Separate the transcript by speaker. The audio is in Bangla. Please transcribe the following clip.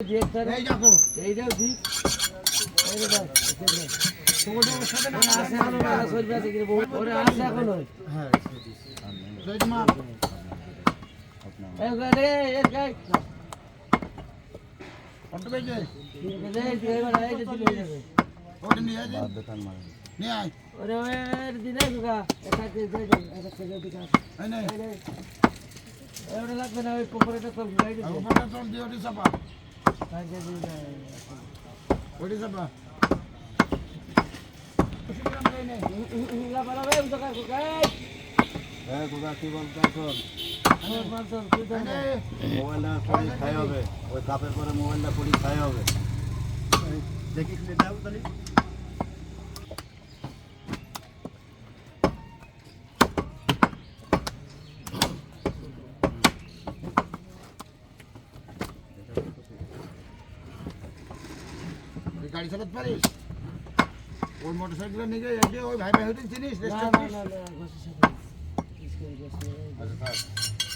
Speaker 1: এই দেখো
Speaker 2: এইটাও ঠিক এইটা
Speaker 1: তোমাদের সাথে না
Speaker 2: আছে এখনো মেলা চলবে আছে কিন্তু ওরে আছে এখনো
Speaker 1: হ্যাঁ জয় মা
Speaker 2: এই গাড়ি এই গাড়ি
Speaker 1: অটো বেজে
Speaker 2: এই যে দিলে যাবে
Speaker 1: ওটা নিয়ে আয় নিয়ে আয়
Speaker 2: ওরে ওই দিলে দুগা এটা দিয়ে দে এটা থেকে দিকা
Speaker 1: এই নে
Speaker 2: ওরে লাগবে না ওই কোপরেটা তো গাড়ি
Speaker 1: আর উপরটা তোর দিয়ে ওটি চাপা
Speaker 2: কাজে দিলে
Speaker 1: ওটি চাপা
Speaker 2: ইলা বাড়াবে উদকা কোকাই
Speaker 3: কোথা কি বলতো এখন
Speaker 2: আমার মানসন তুই তো
Speaker 3: মোবাইলটা পরি খাই হবে ওই কাপের পরে মোবাইলটা পরি খাই হবে দেখি খুলে দাও তাহলে
Speaker 1: তুই গাড়ি চালাতে পারিস ওই মোটরসাইকেল নিয়ে গিয়ে ওই ভাই ভাই হইতে চিনিস
Speaker 2: না
Speaker 1: রেস্ট
Speaker 2: না না না গোসি সাথে
Speaker 3: আচ্ছা থাক